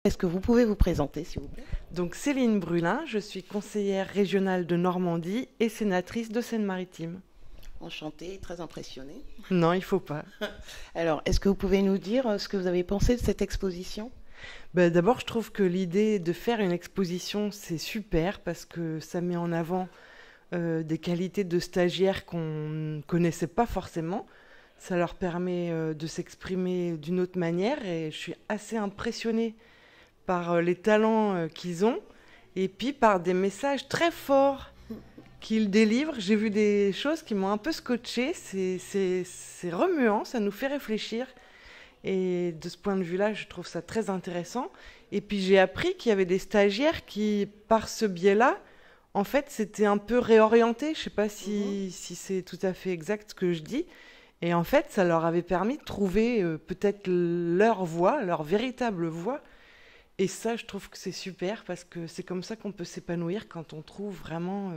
Est-ce que vous pouvez vous présenter, s'il vous plaît? Donc Céline Brulin, je suis conseillère régionale de Normandie et sénatrice de Seine-Maritime. Enchantée, très impressionnée. Non, il faut pas. Alors, est-ce que vous pouvez nous dire ce que vous avez pensé de cette exposition? D'abord, je trouve que l'idée de faire une exposition, c'est super parce que ça met en avant des qualités de stagiaires qu'on ne connaissait pas forcément. Ça leur permet de s'exprimer d'une autre manière et je suis assez impressionnée par les talents qu'ils ont et puis par des messages très forts qu'ils délivrent. J'ai vu des choses qui m'ont un peu scotché. C'est remuant, ça nous fait réfléchir. Et de ce point de vue-là, je trouve ça très intéressant. Et puis j'ai appris qu'il y avait des stagiaires qui, par ce biais-là, en fait, s'étaient un peu réorientés. Je ne sais pas si c'est tout à fait exact ce que je dis. Et en fait, ça leur avait permis de trouver peut-être leur voie, leur véritable voie. Et ça, je trouve que c'est super parce que c'est comme ça qu'on peut s'épanouir quand on trouve vraiment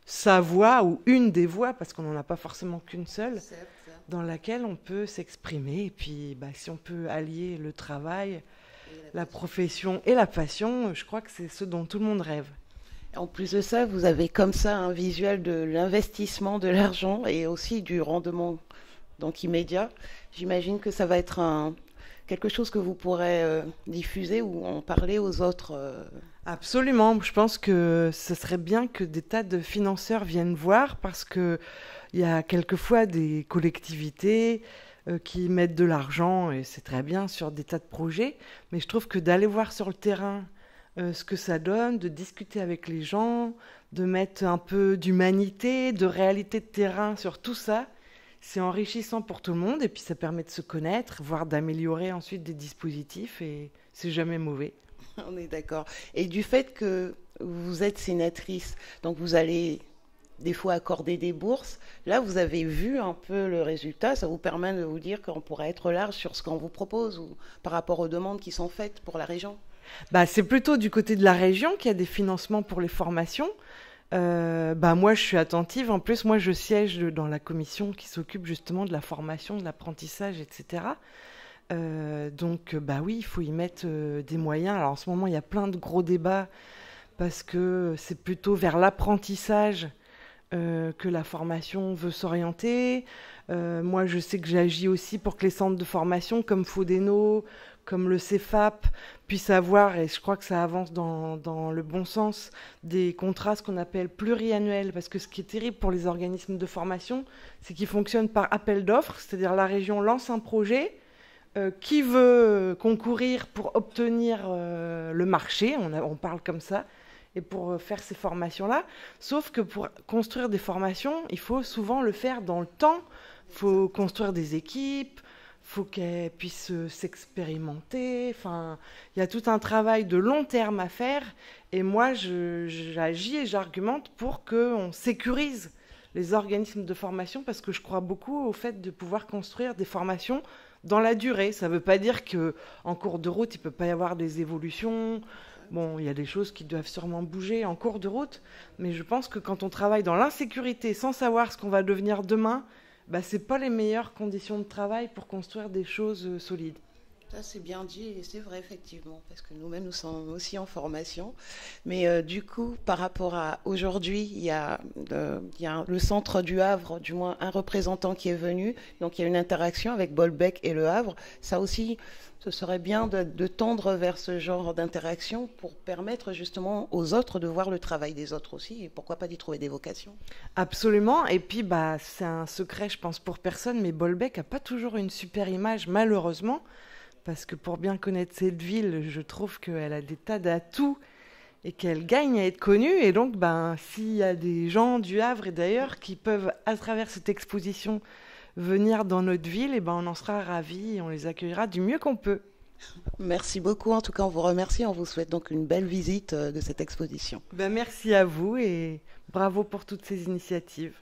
sa voie ou une des voies, parce qu'on n'en a pas forcément qu'une seule, dans laquelle on peut s'exprimer. Et puis, si on peut allier le travail, la profession et la passion, je crois que c'est ce dont tout le monde rêve. En plus de ça, vous avez comme ça un visuel de l'investissement de l'argent et aussi du rendement donc immédiat. J'imagine que ça va être quelque chose que vous pourrez diffuser ou en parler aux autres. Absolument. Je pense que ce serait bien que des tas de financeurs viennent voir parce qu'il y a quelquefois des collectivités qui mettent de l'argent, et c'est très bien, sur des tas de projets. Mais je trouve que d'aller voir sur le terrain ce que ça donne, de discuter avec les gens, de mettre un peu d'humanité, de réalité de terrain sur tout ça, c'est enrichissant pour tout le monde et puis ça permet de se connaître, voire d'améliorer ensuite des dispositifs et c'est jamais mauvais. On est d'accord. Et du fait que vous êtes sénatrice, donc vous allez des fois accorder des bourses, là vous avez vu un peu le résultat, ça vous permet de vous dire qu'on pourrait être large sur ce qu'on vous propose ou par rapport aux demandes qui sont faites pour la région? C'est plutôt du côté de la région qu'il y a des financements pour les formations. Moi, je suis attentive. En plus, moi, je siège dans la commission qui s'occupe justement de la formation, de l'apprentissage, etc. Donc, oui, il faut y mettre des moyens. Alors, en ce moment, il y a plein de gros débats parce que c'est plutôt vers l'apprentissage que la formation veut s'orienter. Moi, je sais que j'agis aussi pour que les centres de formation comme Fodeno, comme le CEFAP, puissent avoir, et je crois que ça avance dans le bon sens, des contrats, ce qu'on appelle pluriannuels. Parce que ce qui est terrible pour les organismes de formation, c'est qu'ils fonctionnent par appel d'offres, c'est-à-dire la région lance un projet, qui veut concourir pour obtenir le marché, on parle comme ça, et pour faire ces formations-là. Sauf que pour construire des formations, il faut souvent le faire dans le temps. Il faut construire des équipes, il faut qu'elles puissent s'expérimenter. Enfin, il y a tout un travail de long terme à faire. Et moi, j'agis et j'argumente pour qu'on sécurise les organismes de formation parce que je crois beaucoup au fait de pouvoir construire des formations dans la durée. Ça ne veut pas dire qu'en cours de route, il ne peut pas y avoir des évolutions. Bon, il y a des choses qui doivent sûrement bouger en cours de route, mais je pense que quand on travaille dans l'insécurité sans savoir ce qu'on va devenir demain, ce n'est pas les meilleures conditions de travail pour construire des choses solides. Ça, c'est bien dit et c'est vrai, effectivement, parce que nous-mêmes, nous sommes aussi en formation. Mais du coup, par rapport à aujourd'hui, il y a le centre du Havre, du moins un représentant qui est venu. Donc, il y a une interaction avec Bolbec et le Havre. Ça aussi, ce serait bien de tendre vers ce genre d'interaction pour permettre justement aux autres de voir le travail des autres aussi et pourquoi pas d'y trouver des vocations. Absolument. Et puis, c'est un secret, je pense, pour personne, mais Bolbec n'a pas toujours une super image, malheureusement. Parce que pour bien connaître cette ville, je trouve qu'elle a des tas d'atouts et qu'elle gagne à être connue. Et donc, s'il y a des gens du Havre et d'ailleurs qui peuvent, à travers cette exposition, venir dans notre ville, on en sera ravis et on les accueillera du mieux qu'on peut. Merci beaucoup. En tout cas, on vous remercie. On vous souhaite donc une belle visite de cette exposition. Merci à vous et bravo pour toutes ces initiatives.